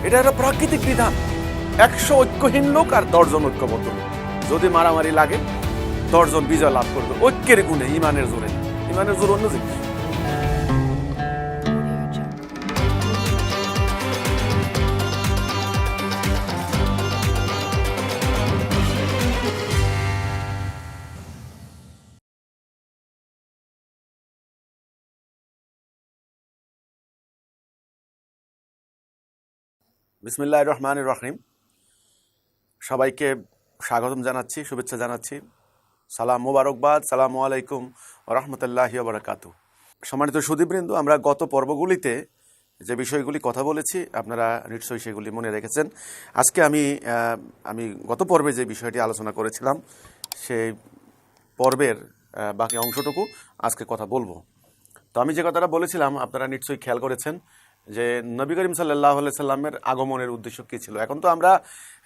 এটা একটা প্রাকৃতিক বিধান। 100 ঐক্যহীন লোক আর 10 জন ঐক্যবদ্ধ লোক, যদি মারামারি লাগে 10 জন বিজয় লাভ করবে ঐক্যের গুণে, ইমানের জোরে। ইমানের জোর অন্য জিনিস। বিসমিল্লাহির রহমানির রহিম। সবাইকে স্বাগতম জানাচ্ছি, শুভেচ্ছা জানাচ্ছি, সালাম মোবারকবাদ। সালামু আলাইকুম ওয়া রাহমাতুল্লাহি ওয়া বারাকাতুহু। সম্মানিত সুধীবৃন্দ, আমরা গত পর্বগুলিতে যে বিষয়গুলি কথা বলেছি আপনারা নিশ্চয়ই সেগুলি মনে রেখেছেন। আজকে আমি গত পর্বে যে বিষয়টি আলোচনা করেছিলাম সেই পর্বের বাকি অংশটুকু আজকে কথা বলবো। তো আমি যে কথাটা বলেছিলাম আপনারা নিশ্চয়ই খেয়াল করেছেন যে নবী করিম সাল্লাল্লাহু আলাইহি সাল্লামের আগমনের উদ্দেশ্য কী ছিল। এখন তো আমরা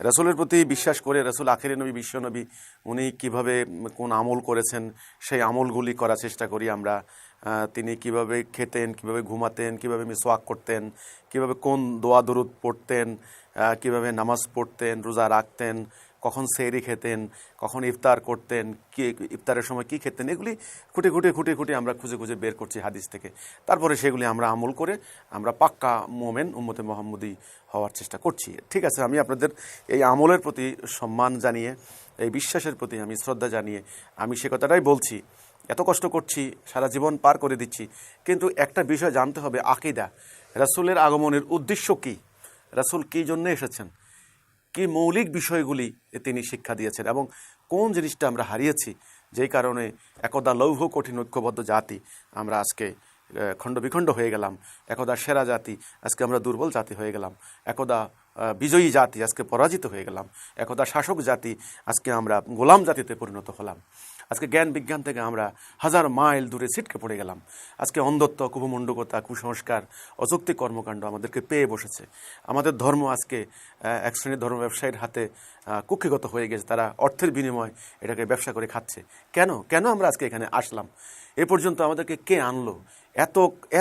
রাসূলের প্রতি বিশ্বাস করে, রাসূল আখিরি নবী, বিশ্ব নবী, উনি কিভাবে কোন আমল করেছেন সেই আমলগুলি করার চেষ্টা করি আমরা। তিনি কিভাবে খেতেন, কিভাবে ঘুমাতেন, কিভাবে মিসওয়াক করতেন, কিভাবে কোন দোয়া দরুদ পড়তেন, কিভাবে নামাজ পড়তেন, রোজা রাখতেন, কখন সেহরি খেতেন, কখন ইফতার করতেন, কি ইফতারের সময় কি খেতেন, এগুলি খুঁটে আমরা খুঁজে বের করছি হাদিস থেকে। তারপরে সেগুলি আমরা আমল করে আমরা পাক্কা মোমেন উম্মতে মুহাম্মদী হওয়ার চেষ্টা করছি। ঠিক আছে, আমি আপনাদের এই আমলের প্রতি সম্মান জানিয়ে, এই বিশ্বাসের প্রতি আমি শ্রদ্ধা জানিয়ে আমি সে কথাটাই বলছি। এত কষ্ট করছি, সারা জীবন পার করে দিচ্ছি, কিন্তু একটা বিষয় জানতে হবে, আকীদা। রাসূলের আগমনের উদ্দেশ্য কী, রাসূল কী জন্য এসেছেন, কি মৌলিক বিষয়গুলি তিনি শিক্ষা দিয়েছেন, এবং কোন জিনিসটা আমরা হারিয়েছি, যেই কারণে একদা লৌহ কঠিন ঐক্যবদ্ধ জাতি আমরা আজকে খণ্ড বিখণ্ড হয়ে গেলাম। একদা সেরা জাতি, আজকে আমরা দুর্বল জাতি হয়ে গেলাম। একদা বিজয়ী জাতি, আজকে পরাজিত হয়ে গেলাম। একদা শাসক জাতি, আজকে আমরা গোলাম জাতিতে পরিণত হলাম। আজকে জ্ঞান বিজ্ঞান থেকে আমরা 1000 মাইল দূরে ছিটকে পড়ে গেলাম। আজকে অন্ধত্ব, কুপমণ্ডকতা, কুসংস্কার, অযৌক্তিক কর্মকাণ্ড আমাদেরকে পেয়ে বসেছে। আমাদের ধর্ম আজকে এক শ্রেণীর ধর্ম ব্যবসায়ীর হাতে কুক্ষিগত হয়ে গেছে। তারা অর্থের বিনিময়ে এটাকে ব্যবসা করে খাচ্ছে। কেন আমরা আজকে এখানে আসলাম? এ পর্যন্ত আমাদেরকে কে আনলো?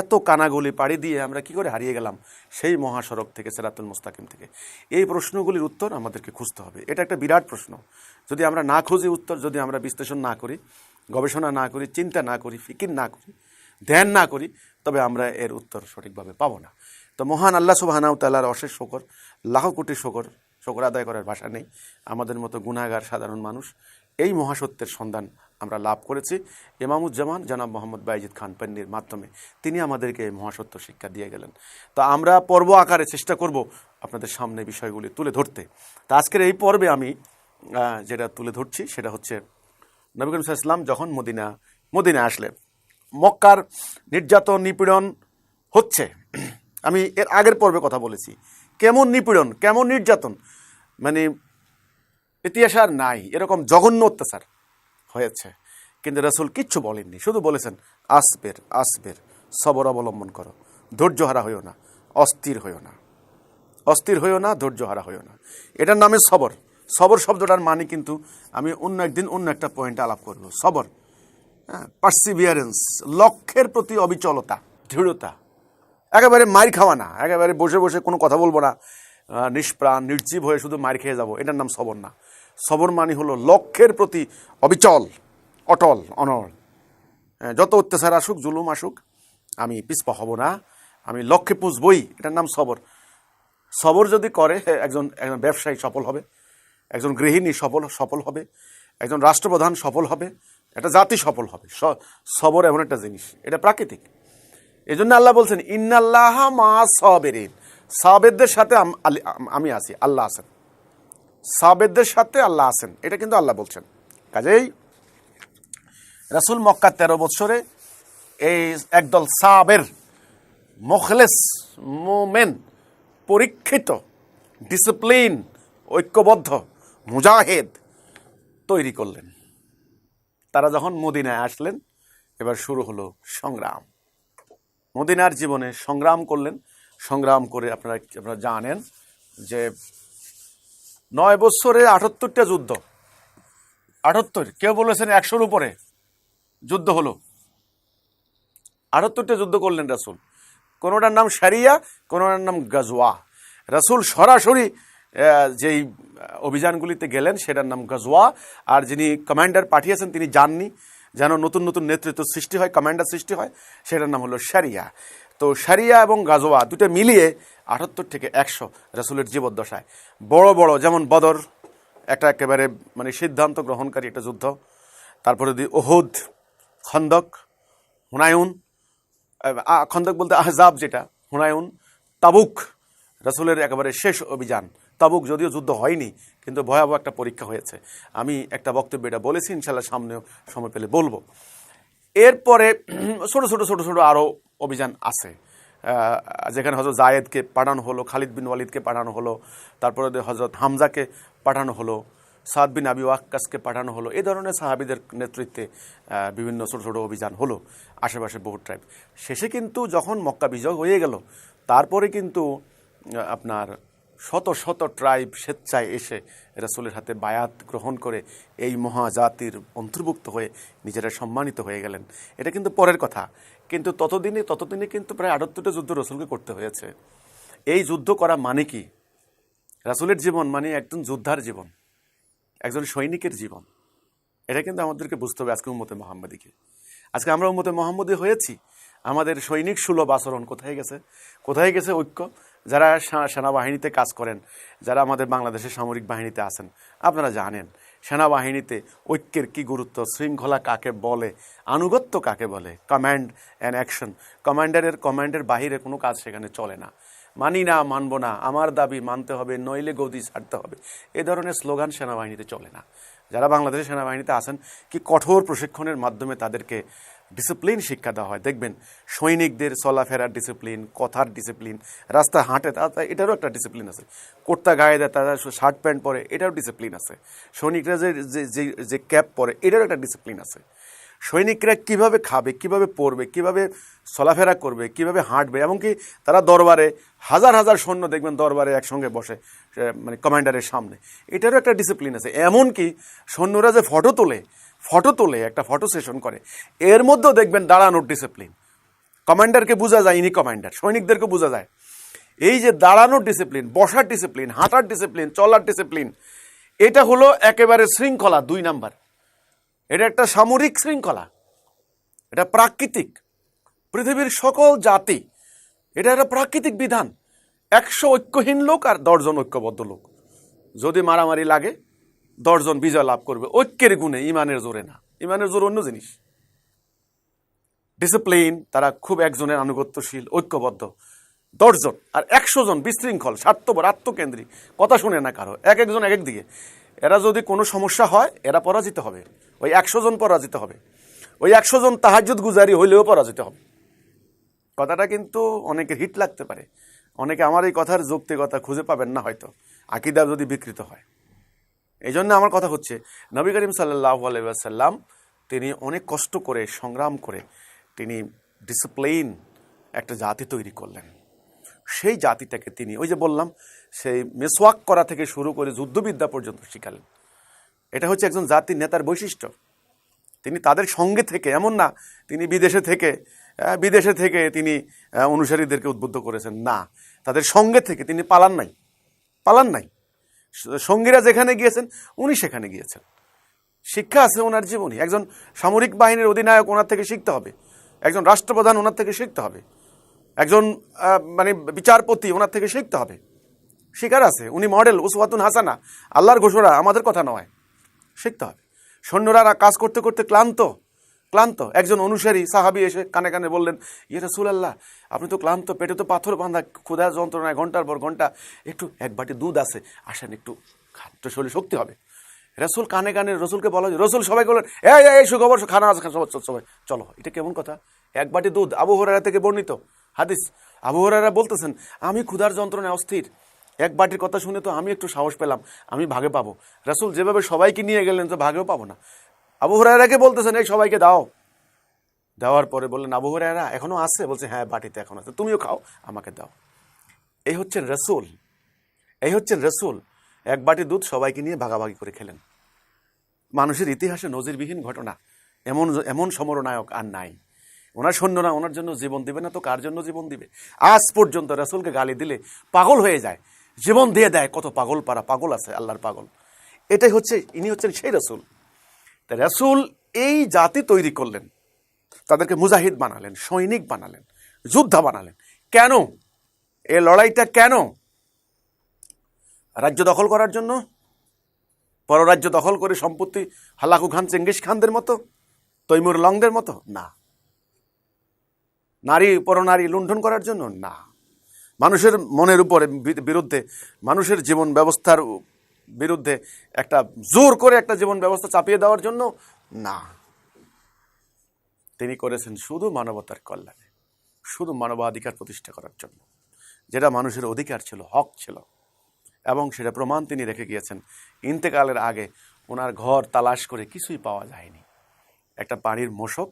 এত কানাগুলি পাড়ি দিয়ে আমরা কি করে হারিয়ে গেলাম সেই মহাসড়ক থেকে, সিরাতুল মুস্তাকিম থেকে? এই প্রশ্নগুলির উত্তর আমাদেরকে খুঁজতে হবে। এটা একটা বিরাট প্রশ্ন। যদি আমরা না খুঁজি উত্তর, যদি আমরা বিশ্লেষণ না করি, গবেষণা না করি, চিন্তা না করি, ফিকির না করি, ধ্যান না করি, তবে আমরা এর উত্তর সঠিকভাবে পাবো না। তো মহান আল্লাহ সুবহানাহু ওয়া তাআলার অশেষ শকর, লাখ কোটি শকর আদায় করার ভাষা নেই। আমাদের মতো গুনাহগার সাধারণ মানুষ এই মহাসত্যের সন্ধান আমরা লাভ করেছি ইমামুজ্জামান জনাব মোহাম্মদ বাইজিদ খান পান্নির মাধ্যমে। তিনি আমাদেরকে এই মহাসত্য শিক্ষা দিয়ে গেলেন। তো আমরা পর্ব আকারে চেষ্টা করব আপনাদের সামনে বিষয়গুলি তুলে ধরতে। তা আজকের এই পর্বে আমি যেটা তুলে ধরছি সেটা হচ্ছে নবী করিম সাল্লাল্লাহু আলাইহি ওয়াসাল্লাম যখন মদিনা আসলেন, মক্কার নির্যাতন নিপীড়ন হচ্ছে। আমি এর আগের পর্বে কথা বলেছি কেমন নিপীড়ন, কেমন নির্যাতন, মানে ইতিহাস আর নাই এরকম জঘন্য অত্যাচার হয়েছে। কিন্তু রাসূল কিচ্ছু বলেননি, শুধু বলেছেন আসবের, সবর অবলম্বন করো, ধৈর্য হারা হইও না, অস্থির হইও না, ধৈর্য হারা হইও না। এটার নামে সবর শব্দটার মানে কিন্তু আমি অন্য একদিন অন্য একটা পয়েন্টে আলাপ করব। সবর, পার্সিভিয়ারেন্স, লক্ষ্যের প্রতি অবিচলতা, দৃঢ়তা। একেবারে মার খাওয়া না, একেবারে বসে কোনো কথা বলবো না, নিষ্প্রাণ নির্জীব হয়ে শুধু মার খেয়ে যাবো, এটার নাম সবর না। সবর মানে হলো লক্ষ্যের প্রতি অবিচল, অটল, অনড়। যত অত্যাচার আসুক, জুলুম আসুক, আমি পিছপা হব না, আমি লক্ষ্যে পুষবই, এটার নাম সবর। সবর যদি করে একজন ব্যবসায়ী সফল হবে, একজন গৃহিণী সফল হবে, একজন রাষ্ট্রপ্রধান সফল হবে, একটা জাতি সফল হবে। সবর এমন একটা জিনিস, এটা প্রাকৃতিক। এই জন্য আল্লাহ বলছেন ইন্নাল্লাহা মা'আস সাবিরিন, সাবেরদের সাথে আমি আছি, আল্লাহ আছেন। সাবেরদের সাথে আল্লাহ আছেন, এটা কিন্তু আল্লাহ বলছেন। কাজেই রাসূল মক্কা 13 বছরে এই একদল সাবের, মুখলেস, মোমেন, পরীক্ষিত, ডিসিপ্লিন, ঐক্যবদ্ধ, মুজাহিদ তৈরি করলেন। তারা যখন মদিনায় আসলেন, এবার শুরু হলো সংগ্রাম। মদিনার জীবনে সংগ্রাম করলেন। সংগ্রাম করে আপনারা জানেন যে 9 বছরে 78টা যুদ্ধ, 78, কেউ বলেছেন 100-র উপরে যুদ্ধ হলো। 78টা যুদ্ধ করলেন রাসূল। কোনোটার নাম শারিয়া, কোনোটার নাম গাজওয়া। রাসূল সরাসরি যেই অভিযানগুলিতে গেলেন সেটার নাম গাজওয়া, আর যিনি কমান্ডার পাঠিয়েছেন তিনি যাননি, যেন নতুন নতুন নেতৃত্ব সৃষ্টি হয়, কমান্ডার সৃষ্টি হয়, সেটার নাম হলো সারিয়া। তো সারিয়া এবং গাজওয়া দুটো মিলিয়ে 78 থেকে 100 রাসূলের জীবদ্দশায় বড় বড়, যেমন বদর একটা একেবারে মানে সিদ্ধান্ত গ্রহণকারী একটা যুদ্ধ, তারপরে ওহুদ, খন্দক, হুনায়ুন, খন্দক বলতে আহজাব যেটা, হুনায়ুন, তাবুক রাসূলের একেবারে শেষ অভিযান। তাবুক যদিও যুদ্ধ হয়নি, কিন্তু ভয়াবহ একটা পরীক্ষা হয়েছে। আমি একটা বক্তব্য এটা বলেছি, ইনশাল্লাহ সামনেও সময় পেলে বলবো। এরপরে ছোট ছোট ছোট ছোট আরও অভিযান আছে, যেখানে হজরত জায়েদকে পাঠানো হলো, খালিদ বিন ওয়ালিদকে পাঠানো হলো, তারপরে হজরত হামজাকে পাঠানো হলো, সাদ বিন আবি ওয়াক্কাসকে পাঠানো হলো। এই ধরনের সাহাবীদের নেতৃত্বে বিভিন্ন ছোট ছোট অভিযান হলো, আশেপাশে বহু ট্রাইব। শেষে কিন্তু যখন মক্কা বিজয় হয়ে গেল, তারপরে কিন্তু আপনার শত শত ট্রাইব স্বেচ্ছায় এসে রাসূলের হাতে বায়াত গ্রহণ করে এই মহাজাতির অন্তর্ভুক্ত হয়ে নিজেরা সম্মানিত হয়ে গেলেন। এটা কিন্তু পরের কথা, কিন্তু ততদিনে কিন্তু প্রায় 78টা যুদ্ধ রাসূলকে করতে হয়েছে। এই যুদ্ধ করা মানে কি? রাসূলের জীবন মানে একজন যোদ্ধার জীবন, একজন সৈনিকের জীবন। এটা কিন্তু আমাদেরকে বুঝতে হবে আজকে উম্মতে মুহাম্মাদীকে। আজকে আমরা উম্মতে মুহাম্মাদী হয়েছি, আমাদের সৈনিক সুলভ আচরণ কোথায় গেছে? কোথায় গেছে ঐক্য? যারা সেনাবাহিনীতে কাজ করেন, যারা আমাদের বাংলাদেশের সামরিক বাহিনীতে আছেন, আপনারা জানেন সেনাবাহিনীতে ঐক্যের কি গুরুত্ব, শৃঙ্খলা কাকে বলে, আনুগত্য কাকে বলে, কমান্ড অ্যান্ড অ্যাকশন। কমান্ডের বাহিরে কোনো কাজ সেখানে চলে না। মানি না, মানব না, আমার দাবি মানতে হবে, নইলে গদি ছাড়তে হবে, এ ধরনের স্লোগান সেনাবাহিনীতে চলে না। যারা বাংলাদেশের সেনাবাহিনীতে আছেন, কি কঠোর প্রশিক্ষণের মাধ্যমে তাদেরকে ডিসিপ্লিন শিক্ষা দেওয়া হয়। দেখবেন সৈনিকদের চলাফেরার ডিসিপ্লিন, কথার ডিসিপ্লিন, রাস্তা হাঁটে এটারও একটা ডিসিপ্লিন আছে। কুর্তা গায়ে দেয়, তারা শার্ট প্যান্ট পরে, এটারও ডিসিপ্লিন আছে। সৈনিকরা যে ক্যাপ পরে, এটারও একটা ডিসিপ্লিন আছে। সৈনিকরা কিভাবে খাবে, কিভাবে পরবে, কিভাবে চলাফেরা করবে, কিভাবে হাঁটবে, এমনকি তারা দরবারে হাজার হাজার সৈন্য দেখবেন দরবারে একসঙ্গে বসে, মানে কমান্ডারের সামনে, এটারও একটা ডিসিপ্লিন আছে। এমনকি সৈন্যরা যে ফটো তোলে, একটা ফটো সেশন করে, এর মধ্যেও দেখবেন দাঁড়ানোর ডিসিপ্লিন। কমান্ডারকে বোঝা যায় ইনি কমান্ডার, সৈনিকদেরকে বোঝা যায়। এই যে দাঁড়ানোর ডিসিপ্লিন, বসার ডিসিপ্লিন, হাঁটার ডিসিপ্লিন, চলার ডিসিপ্লিন, এটা হলো একেবারে শৃঙ্খলা 2 নাম্বার। এটা একটা সামরিক শৃঙ্খলা, এটা প্রাকৃতিক। পৃথিবীর সকল জাতি, এটা একটা প্রাকৃতিক বিধান। 100 ঐক্যহীন লোক আর 10 জন ঐক্যবদ্ধ লোক, যদি মারামারি লাগে 10 জন বিজয় লাভ করবে ঐক্যের গুণে, ইমানের জোরে না। ইমানের জোর অন্য জিনিস। ডিসিপ্লিন, তারা খুব একজনের আনুগত্যশীল, ঐক্যবদ্ধ। 10 জন আর 100 জন বিশৃঙ্খল, স্বার্থপর, আত্মকেন্দ্রিক, কথা শুনে না কারো, একজন এক দিকে। এরা যদি কোনো সমস্যা হয়, এরা পরাজিত হবে। ওই 100 জন পরাজিত হবে। ওই 100 জন তাহাজ্জুদ গুজারি হইলেও পরাজিত হবে। কথাটা কিন্তু অনেকের হিট লাগতে পারে, অনেকে আমার এই কথার যৌক্তিকতা খুঁজে পাবেন না হয়তো, আকীদা যদি বিকৃত হয়। এই জন্য আমার কথা হচ্ছে, নবী করিম সাল্লাল্লাহু আলাইহি ওয়াসাল্লাম তিনি অনেক কষ্ট করে, সংগ্রাম করে তিনি ডিসিপ্লিন একটা জাতি তৈরি করলেন। সেই জাতিটাকে তিনি, ওই যে বললাম, সেই মেসওয়াক করা থেকে শুরু করে যুদ্ধবিদ্যা পর্যন্ত শিখালেন। এটা হচ্ছে একজন জাতির নেতার বৈশিষ্ট্য। তিনি তাদের সঙ্গে থেকে, এমন না তিনি বিদেশে থেকে তিনি অনুসারীদেরকে উদ্বুদ্ধ করেছেন, না, তাদের সঙ্গে থেকে তিনি পালান নাই। সঙ্গীরা যেখানে গিয়েছেন উনি সেখানে গিয়েছেন। শিক্ষা আছে ওনার জীবনে। একজন সামরিক বাহিনীর অধিনায়ক, ওনার থেকে শিখতে হবে। একজন রাষ্ট্রপ্রধান, ওনার থেকে শিখতে হবে। একজন মানে বিচারপতি, ওনার থেকে শিখতে হবে। শিকার আছে, উনি মডেল, উসওয়াতুন হাসানা, আল্লাহর ঘোষণা, আমাদের কথা নয়, শিখতে হবে। সৈন্যরা কাজ করতে করতে ক্লান্ত। একজন অনুসারী সাহাবী এসে কানে কানে বললেন, ইয়া রাসূলুল্লাহ, আপনি তো ক্লান্ত, পেটে তো পাথর বাঁধা, ক্ষুধার যন্ত্রণায় ঘন্টার পর ঘন্টা, একটু 1 বাটি দুধ আছে, আসেন একটু খাদ্য, শরীরে শক্তি হবে। রাসূল কানে কানে রসুলকে বলা, রসুল সবাই বললেন, এই সুখবর, খানা আছে, সবাই চলো। এটা কেমন কথা? 1 বাটি দুধ, আবু হুরায়রা থেকে বর্ণিত হাদিস। আবু হুরায়রা বলতেছেন, আমি ক্ষুধার যন্ত্রণায় অস্থির, 1 বাটির কথা শুনে তো আমি একটু সাহস পেলাম, আমি ভাগে পাবো। রাসূল যেভাবে সবাইকে নিয়ে গেলেন, তো ভাগেও পাবো না। আবু হুরায়রাকে বলতেছেন, এই সবাইকে দাও। দেওয়ার পরে বললেন, আবু হুরায়রা এখনো আছে? বলছে, হ্যাঁ, বাটিতে এখন আছে, তুমিও খাও, আমাকে দাও। এই হচ্ছেন রাসূল। 1 বাটি দুধ সবাইকে নিয়ে ভাগাভাগি করে খেলেন। মানুষের ইতিহাসে নজিরবিহীন ঘটনা। এমন সমরনায়ক আর নাই। ওনার সৈন্যরা ওনার জন্য জীবন দিবে না তো কার জন্য জীবন দিবে? আজ পর্যন্ত রাসূলকে গালি দিলে পাগল হয়ে যায়। জীবন দিয়ে দেয়। কত পাগল পারা পাগল আছে, আল্লাহর পাগল। এটাই হচ্ছে, ইনি হচ্ছেন সেই রাসূল। তাই রাসূল এই জাতি তৈরি করলেন, তাদেরকে মুজাহিদ বানালেন, সৈনিক বানালেন, যোদ্ধা বানালেন। কেন এই লড়াইটা? কেন? রাজ্য দখল করার জন্য? পররাজ্য দখল করে সম্পত্তি হালাকু খান, চেঙ্গিস খানদের মতো, তৈমুর লংদের মতো? না। নারী পরনারী লুণ্ঠন করার জন্য? না। মানুষের মনের উপরে বিরুদ্ধে, মানুষের জীবন ব্যবস্থার বিরুদ্ধে একটা জোর করে একটা জীবন ব্যবস্থা চাপিয়ে দেওয়ার জন্য? না। তিনি করেছেন শুধু মানবতার কল্যাণে, শুধু মানবাধিকার প্রতিষ্ঠা করার জন্য, যেটা মানুষের অধিকার ছিল, হক ছিল। এবং সেটা প্রমাণ তিনি রেখে গিয়েছেন। ইন্তেকালের আগে ওনার ঘর তালাশ করে কিছুই পাওয়া যায়নি। একটা পানির মোশক,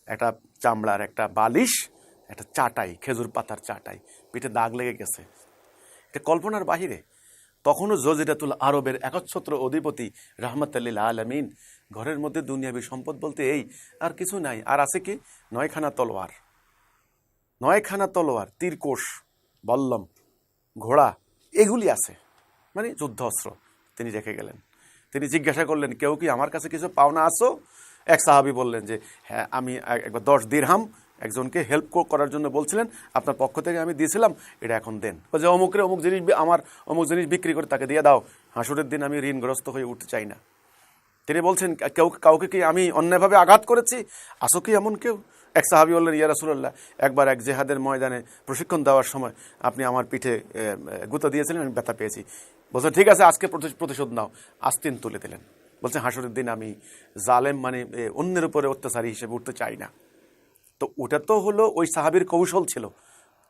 একটা চামড়ার একটা বালিশ, একটা চাটাই, খেজুর পাতার চাটাই, পিঠে দাগ লেগে গেছে। এটা কল্পনার বাহিরে। তখনও জজিরাতুল আরবের একচ্ছত্র অধিপতি রাহমাতুল্লিল আলামিন, ঘরের মধ্যে দুনিয়াবী সম্পদ বলতে এই, আর কিছু নাই। আর আছে কি? 9খানা তলোয়ার, 9খানা তলোয়ার, তীরকোষ, বল্লম, ঘোড়া, এগুলি আছে, মানে যুদ্ধ অস্ত্র তিনি রেখে গেলেন। তিনি জিজ্ঞাসা করলেন, কেউ কি আমার কাছে কিছু পাওনা আসো? এক সাহাবী বললেন যে হ্যাঁ, আমি একবার 10 দিরহাম একজনকে হেল্প করার জন্য বলছিলেন, আপনার পক্ষ থেকে আমি দিয়েছিলাম, এটা এখন দেন। যে অমুকরে অমুক জিনিস, আমার অমুক জিনিস বিক্রি করে তাকে দিয়ে দাও, হাসুরের দিন আমি ঋণগ্রস্ত হয়ে উঠতে চাই না। তিনি বলছেন, কাউকে কি আমি অন্যায়ভাবে আঘাত করেছি? আসো কি এমন কেউ? এক সাহাবী বললেন, ইয়া রাসূলুল্লাহ, একবার এক জেহাদের ময়দানে প্রশিক্ষণ দেওয়ার সময় আপনি আমার পিঠে গুঁতো দিয়েছিলেন, আমি ব্যথা পেয়েছি। বলছেন, ঠিক আছে, আজকে প্রতিশোধ নাও। আস্তিন তুলে দিলেন। বলছেন, হাসরের দিন আমি জালেম, মানে অন্যের উপরে অত্যাচারী হিসেবে উঠতে চাই না। তো ওটা তো হলো ওই সাহাবীর কৌশল ছিল।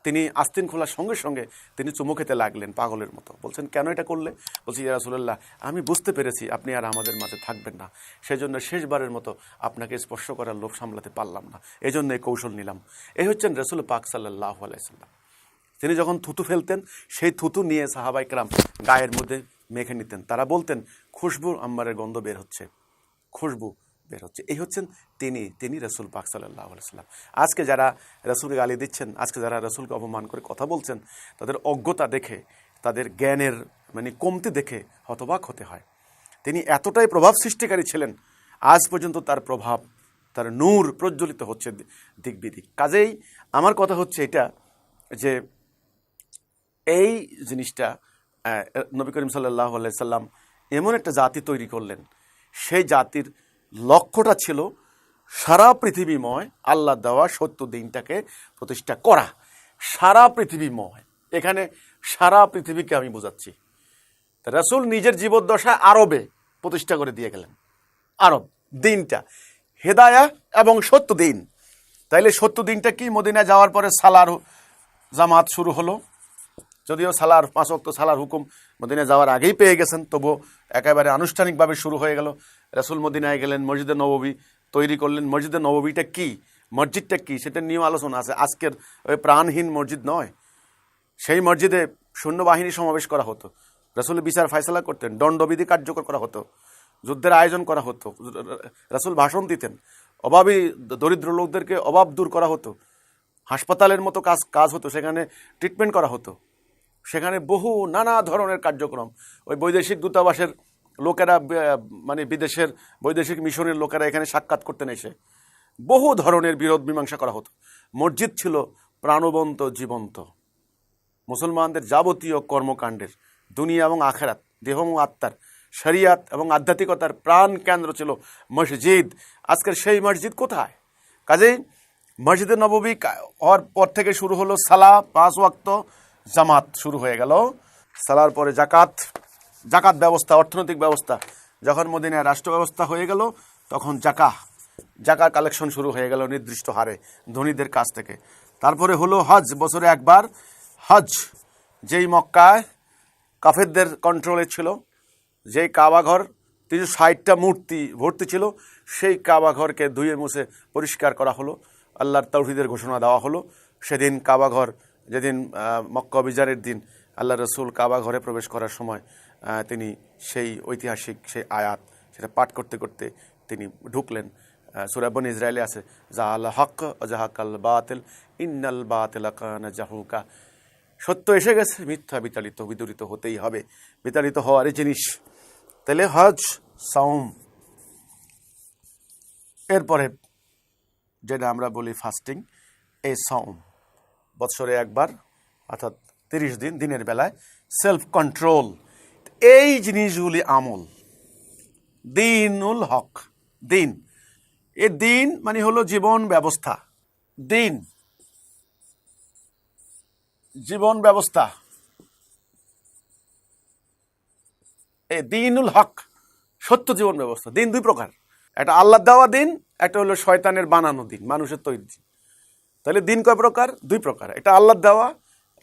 তিনি আস্তিন খোলার সঙ্গে সঙ্গে তিনি চুমু খেতে লাগলেন পাগলের মতো। বলছেন, কেন এটা করলে? বলছি, ইয়া রাসূলুল্লাহ, আমি বুঝতে পেরেছি আপনি আর আমাদের মাঝে থাকবেন না, সেজন্য শেষবারের মতো আপনাকে স্পর্শ করার লোভ সামলাতে পারলাম না, এই জন্য এই কৌশল নিলাম। এই হচ্ছেন রাসূল পাক সাল্লাল্লাহু আলাইহি সাল্লাম। তিনি যখন থুতু ফেলতেন, সেই থুতু নিয়ে সাহাবায়ে কেরাম গায়ের মধ্যে মেখে নিতেন। তারা বলতেন, খুশবু আম্মারের গন্ধ বের হচ্ছে, খুশবু বের হচ্ছে। এই হচ্ছেন তিনি রাসূল পাক সাল্লাল্লাহু আলাইহি সাল্লাম। আজকে যারা রাসূলকে গালি দিচ্ছেন, আজকে যারা রাসূলকে অপমান করে কথা বলছেন, তাদের অজ্ঞতা দেখে, তাদের জ্ঞানের মানে কমতি দেখে হতবাক হতে হয়। তিনি এতটাই প্রভাব সৃষ্টিকারী ছিলেন, আজ পর্যন্ত তার প্রভাব, তার নূর প্রজ্বলিত হচ্ছে দিক বিদিক। কাজেই আমার কথা হচ্ছে এটা যে এই জিনিসটা নবী করিম সাল্লাল্লাহু আলাইহি সাল্লাম এমন একটা জাতি তৈরি করলেন, সেই জাতির লক্ষ্যটা ছিল সারা পৃথিবীময় আল্লাহ দেওয়া সত্য দিনটাকে প্রতিষ্ঠা করা। সারা পৃথিবীময়, এখানে সারা পৃথিবীকে আমি বোঝাচ্ছি। রাসূল নিজের জীবদ্দশায় আরবে প্রতিষ্ঠা করে দিয়ে গেলেন। আরব দিনটা হেদায়া এবং সত্য দিন। তাইলে সত্য দিনটা কি? মদিনায় যাওয়ার পরে সালার জামাত শুরু হলো। যদিও সালার 5 ওয়াক্ত সালার হুকুম মদিনায় যাওয়ার আগেই পেয়ে গেছেন, তবুও একেবারে আনুষ্ঠানিকভাবে শুরু হয়ে গেল। রাসূল মদিনায় গেলেন, মসজিদে নববী তৈরি করলেন। মসজিদে নববীটা কি, মসজিদটা কি, সেটা নিয়েও আলোচনা আছে। আজকের ওই প্রাণহীন মসজিদ নয়, সেই মসজিদে সৈন্যবাহিনী সমাবেশ করা হতো, রাসূল বিচার ফায়সালা করতেন, দণ্ডবিধি কার্যকর করা হতো, যুদ্ধের আয়োজন করা হতো, রাসূল ভাষণ দিতেন, অভাবী দরিদ্র লোকদেরকে অভাব দূর করা হতো, হাসপাতালের মতো কাজ হতো, সেখানে ট্রিটমেন্ট করা হতো, সেখানে বহু নানা ধরনের কার্যক্রম। ওই বৈদেশিক দূতাবাসের লোকেরা, মানে বিদেশের বৈদেশিক মিশনের লোকেরা এখানে সাক্ষাৎ করতেন, এসে বহু ধরনের বিরোধ মীমাংসা করা হতো। মসজিদ ছিল প্রাণবন্ত, জীবন্ত। মুসলমানদের যাবতীয় কর্মকাণ্ডের, দুনিয়া এবং আখেরাত, দেহ এবং আত্মার, শরিয়াত এবং আধ্যাত্মিকতার প্রাণ কেন্দ্র ছিল মসজিদ। আজকের সেই মসজিদ কোথায়? কাজেই মসজিদে নববী হওয়ার পর থেকে শুরু হলো সালা, 5 ওয়াক্ত জামাত শুরু হয়ে গেল। সালার পরে জাকাত ব্যবস্থা, অর্থনৈতিক ব্যবস্থা। যখন মদিনায় রাষ্ট্র ব্যবস্থা হয়ে গেল, তখন জাকাত কালেকশন শুরু হয়ে গেল নির্দিষ্ট হারে ধনীদের কাছ থেকে। তারপরে হলো হজ, বছরে একবার হজ। যেই মক্কায় কাফেরদের কন্ট্রোলে ছিল, যেই কাবাঘর 360টা মূর্তি ভর্তি ছিল, সেই কাবাঘরকে ধুয়ে মুছে পরিষ্কার করা হলো, আল্লাহর তাওহীদের ঘোষণা দেওয়া হলো। সেদিন কাবাঘর, যেদিন মক্কা অভিযানের দিন আল্লাহ রসুল কাবা ঘরে প্রবেশ করার সময় তিনি সেই ঐতিহাসিক সেই আয়াত সেটা পাঠ করতে করতে তিনি ঢুকলেন। সূরা বনী ইসরাইলে আছে, জাহাল হক জাহাকাল বাতিল ইন্নাল বাতিলা কানা জাহুকা। সত্য এসে গেছে, মিথ্যা বিতাড়িত বিদূরিত হতেই হবে, বিতাড়িত হওয়ারই জিনিস। তাহলে হজ, সাওম, এরপরে যেটা আমরা বলি ফাস্টিং, এই সাওম বৎসরে একবার, অর্থাৎ 30 দিন, দিনের বেলায় সেলফ কন্ট্রোল, এই জিনিসগুলি আমল। দিনুল হক, দিন, এ দিন মানে হলো জীবন ব্যবস্থা। দিন জীবন ব্যবস্থা, এই দিনুল হক সত্য জীবন ব্যবস্থা। দিন দুই প্রকার, একটা আল্লাহ দেওয়া দিন, একটা হলো শয়তানের বানানো দিন, মানুষের তৈরি দিন। তাহলে দিন কয় প্রকার? দুই প্রকার, এটা আল্লাহ দেওয়া,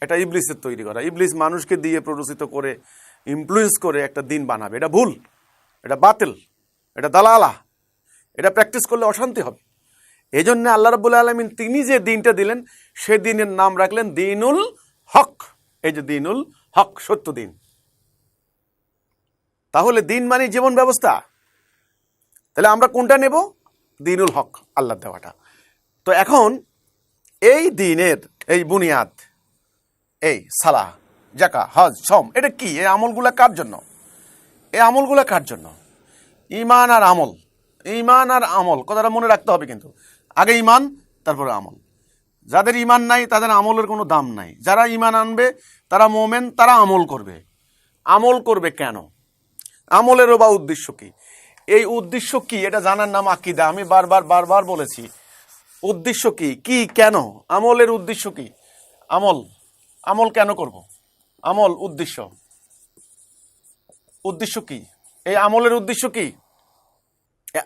এটা ইবলিসের তৈরি করা। ইবলিস মানুষকে দিয়ে প্ররোচিত করে, ইনফ্লুয়েন্স করে একটা দিন বানাবে। এটা ভুল, এটা বাতিল, এটা দালালা, এটা প্র্যাকটিস করলে অশান্তি হবে। এই জন্য আল্লাহ রাব্বুল আলামিন তিনি যে দিনটা দিলেন, সে দিনের নাম রাখলেন দিনুল হক। এই যে দিনুল হক, সত্য দিন। তাহলে দিন মানে জীবন ব্যবস্থা। তাহলে আমরা কোনটা নেব? দিনুল হক, আল্লাহ দেওয়াটা। তো এখন এই দিনের এই বুনিয়াদ, এই সালাহ, যাকা, হজ, সম, এটা কি? এই আমলগুলা কার জন্য? এই আমলগুলা কার জন্য? ঈমান আর আমল, ঈমান আর আমল কথাটা মনে রাখতে হবে। কিন্তু আগে ঈমান, তারপরে আমল। যাদের ঈমান নাই তাদের আমলের কোনো দাম নাই। যারা ঈমান আনবে তারা মোমেন, তারা আমল করবে। আমল করবে কেন? আমলেরও বা উদ্দেশ্য কি? এই উদ্দেশ্য কি এটা জানার নাম আকীদা। আমি বারবার বলেছি, উদ্দেশ্য কি, কি, কেন, আমলের উদ্দেশ্য কি? আমল, আমল কেন করব? আমল, উদ্দেশ্য, উদ্দেশ্য কি? এই আমলের উদ্দেশ্য কি?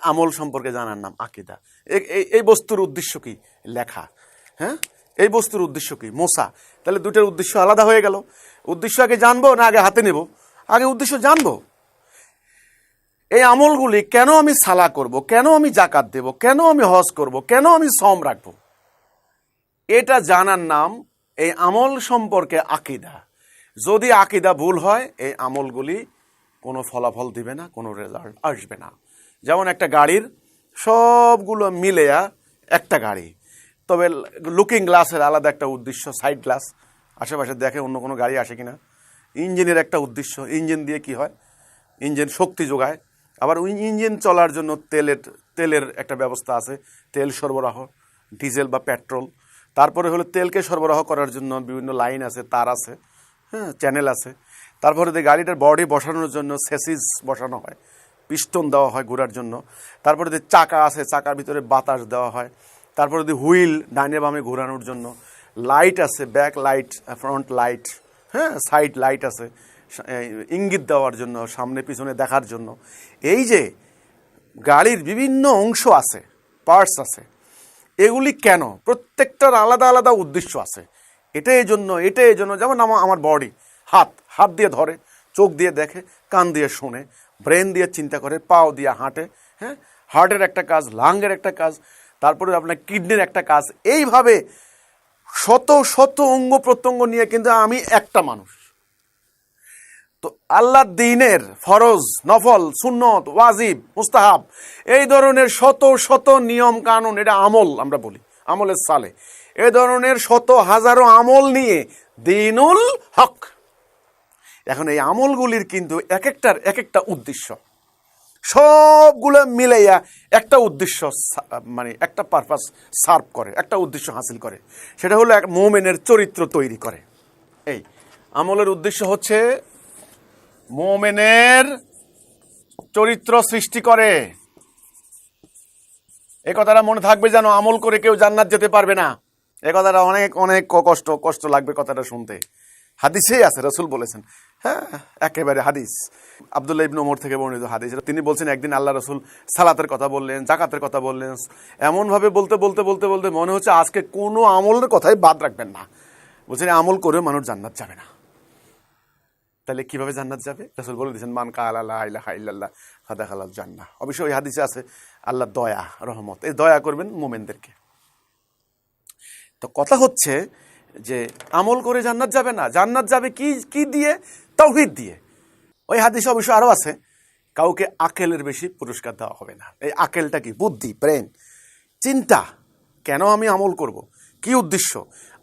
আমল সম্পর্কে জানার নাম আকীদা। এই বস্তুর উদ্দেশ্য কি? লেখা। হ্যাঁ, এই বস্তুর উদ্দেশ্য কি? মোসা। তাহলে দুটার উদ্দেশ্য আলাদা হয়ে গেল। উদ্দেশ্য আগে জানবো না আগে হাতে নেব? আগে উদ্দেশ্য জানবো। এই আমলগুলি কেন আমি সালাহ করব, কেন আমি যাকাত দেব, কেন আমি হজ করব, কেন আমি সম রাখবো, এটা জানার নাম এই আমল সম্পর্কে আকীদা। যদি আকীদা ভুল হয়, এই আমলগুলি কোনো ফলাফল দিবে না, কোনো রেজাল্ট আসবে না। যেমন একটা গাড়ির সবগুলো মিলেয়া একটা গাড়ি, তবে লুকিং গ্লাসের আলাদা একটা উদ্দেশ্য, সাইড গ্লাস, আশেপাশে দেখে অন্য কোনো গাড়ি আসে কিনা। ইঞ্জিনের একটা উদ্দেশ্য, ইঞ্জিন দিয়ে কি হয়? ইঞ্জিন শক্তি যোগায়। আবার ওই ইঞ্জিন চলার জন্য তেলের একটা ব্যবস্থা আছে, তেল সরবরাহ, ডিজেল বা পেট্রোল। তারপরে হলো তেলকে সরবরাহ করার জন্য বিভিন্ন লাইন আছে, তার আছে, হ্যাঁ, চ্যানেল আছে। তারপরে গাড়িটার বডি বসানোর জন্য সেসিস বসানো হয়, পিস্টন দেওয়া হয় ঘোরার জন্য। তারপরে চাকা আছে, চাকার ভিতরে বাতাস দেওয়া হয়। তারপরে হুইল ডাইনে বামে ঘোরানোর জন্য। লাইট আছে, ব্যাক লাইট, ফ্রন্ট লাইট, হ্যাঁ, সাইড লাইট আছে ইঙ্গিত দেওয়ার জন্য, সামনে পিছনে দেখার জন্য। এই যে গাড়ির বিভিন্ন অংশ আছে, পার্টস আছে, এগুলি কেন? প্রত্যেকটার আলাদা আলাদা উদ্দেশ্য আছে। এটা এই জন্য, যেমন আমার বডি, হাত দিয়ে ধরে, চোখ দিয়ে দেখে, কান দিয়ে শোনে, ব্রেন দিয়ে চিন্তা করে, পাও দিয়ে হাঁটে, হ্যাঁ, হার্টের একটা কাজ, লাংয়ের একটা কাজ, তারপরে আপনার কিডনির একটা কাজ। এইভাবে শত শত অঙ্গ প্রত্যঙ্গ নিয়ে কিন্তু আমি একটা মানুষ। তো আল্লাহ দ্বীনের ফরজ, নফল, সুন্নত, ওয়াজিব, মুস্তাহাব, এই ধরনের শত শত নিয়ম কানুন, এটা আমল আমরা বলি, আমলের সালে। এই ধরনের শত হাজারো আমল নিয়ে দিনুল হক। এখন এই আমলগুলির কিন্তু এক একটা উদ্দেশ্য, সবগুলো মিলাইয়া একটা উদ্দেশ্য, মানে একটা পারপাস সার্ভ করে, একটা উদ্দেশ্য হাসিল করে। সেটা হলো এক মুমিনের চরিত্র তৈরি করে। এই আমলের উদ্দেশ্য হচ্ছে মুমিনের চরিত্র সৃষ্টি করে। এই কথাটা মনে থাকবে, যেন আমল করে কেউ জান্নাত যেতে পারবে না। এই কথাটা অনেক অনেক কষ্ট লাগবে কথাটা শুনতে। হাদিসেই আছে, রাসূল বলেছেন, হ্যাঁ, একেবারে হাদিস, আব্দুল্লাহ ইবনে ওমর থেকে বর্ণিত হাদিস। তিনি বলছেন, একদিন আল্লাহ রাসূল সালাতের কথা বললেন, যাকাতের কথা বললেন, এমনভাবে বলতে মনে হচ্ছে আজকে কোনো আমলের কথাই বাদ রাখবেন না। বলছেন আমল করেও মানুষ জান্নাত যাবে না। তাহলে কিভাবে জান্নাত যাবে? রাসূল বলে দিয়েছেন, মান কালা লা ইলাহা ইল্লাল্লাহ ফাদাখালাল জান্নাহ। অবশ্যই ওই হাদিসে আছে আল্লাহ দয়া, রহমত, এই দয়া করবেন মুমিনদেরকে। তো কথা হচ্ছে যে আমল করে জান্নাত যাবে না, জান্নাত যাবে কি দিয়ে? তাওহীদ দিয়ে। ওই হাদিসে অবশ্য আরও আছে, কাউকে আকেলের বেশি পুরস্কার দেওয়া হবে না। এই আকেলটা কি? বুদ্ধি, ব্রেন, চিন্তা। কেন আমি আমল করব, কি উদ্দেশ্য?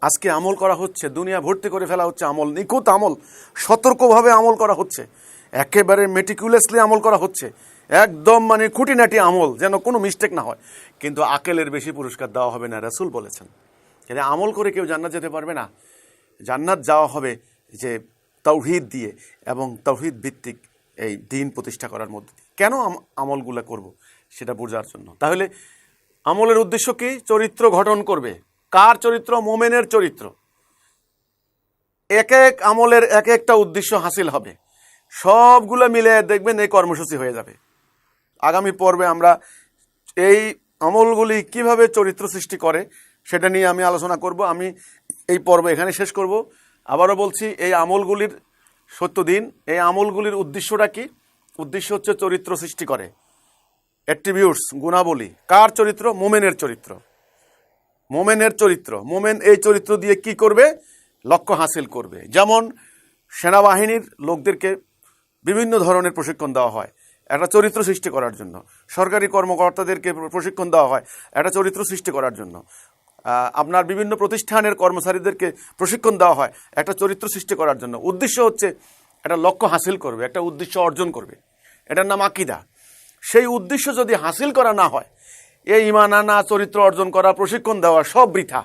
আজকে আমল করা হচ্ছে, দুনিয়া ভর্তি করে ফেলা হচ্ছে আমল, নিখুঁত আমল, সতর্কভাবে আমল করা হচ্ছে, একেবারে মেটিকুলাসলি আমল করা হচ্ছে, একদম মানে খুঁটিনাটি আমল, যেন কোনো মিস্টেক না হয়। কিন্তু আকেলের বেশি পুরস্কার দেওয়া হবে না, রাসূল বলেছেন। এতে আমল করে কেউ জান্নাত যেতে পারবে না। জান্নাত যাওয়া হবে যে তাওহীদ দিয়ে এবং তাওহীদ ভিত্তিক এই দিন প্রতিষ্ঠা করার মধ্যে দিয়ে। কেন আমলগুলো করব সেটা বোঝার জন্য। তাহলে আমলের উদ্দেশ্য কি? চরিত্র গঠন করবে। কার চরিত্র? মোমেনের চরিত্র। এক এক আমলের এক একটা উদ্দেশ্য হাসিল হবে, সবগুলো মিলে দেখবেন এই কর্মসূচি হয়ে যাবে। আগামী পর্বে আমরা এই আমলগুলি কিভাবে চরিত্র সৃষ্টি করে সেটা নিয়ে আমি আলোচনা করব। আমি এই পর্ব এখানে শেষ করব। আবারও বলছি, এই আমলগুলির সত্য দিন, এই আমলগুলির উদ্দেশ্যটা কি? উদ্দেশ্য হচ্ছে চরিত্র সৃষ্টি করে, অ্যাট্রিবিউটস, গুণাবলী। কার চরিত্র? মোমেনের চরিত্র। মোমেনের চরিত্র, মোমেন এই চরিত্র দিয়ে কি করবে? লক্ষ্য হাসিল করবে। যেমন সেনাবাহিনীর লোকদেরকে বিভিন্ন ধরনের প্রশিক্ষণ দেওয়া হয় একটা চরিত্র সৃষ্টি করার জন্য, সরকারি কর্মকর্তাদেরকে প্রশিক্ষণ দেওয়া হয় একটা চরিত্র সৃষ্টি করার জন্য, আপনার বিভিন্ন প্রতিষ্ঠানের কর্মচারীদেরকে প্রশিক্ষণ দেওয়া হয় একটা চরিত্র সৃষ্টি করার জন্য। উদ্দেশ্য হচ্ছে একটা লক্ষ্য হাসিল করবে, একটা উদ্দেশ্য অর্জন করবে, এটার নাম আকীদা। সেই উদ্দেশ্য যদি হাসিল করা না হয়, এই ঈমান আনা, চরিত্র অর্জন করা, প্রশিক্ষণ দেওয়া সব বৃথা,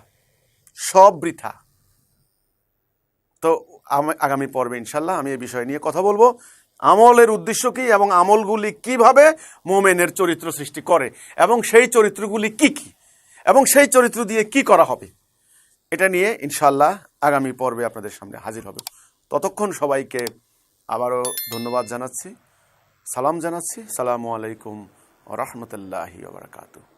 সব বৃথা। তো আগামী পর্বে ইনশাল্লাহ আমি এই বিষয় নিয়ে কথা বলবো, আমলের উদ্দেশ্য কি এবং আমলগুলি কিভাবে মোমেনের চরিত্র সৃষ্টি করে এবং সেই চরিত্রগুলি কি কি এবং সেই চরিত্র দিয়ে কি করা হবে, এটা নিয়ে ইনশাল্লাহ আগামী পর্বে আপনাদের সামনে হাজির হবে। ততক্ষণ সবাইকে আবারও ধন্যবাদ জানাচ্ছি, সালাম জানাচ্ছি। সালামু আলাইকুম ওয়া রাহমাতুল্লাহি ওয়া বারাকাতুহু।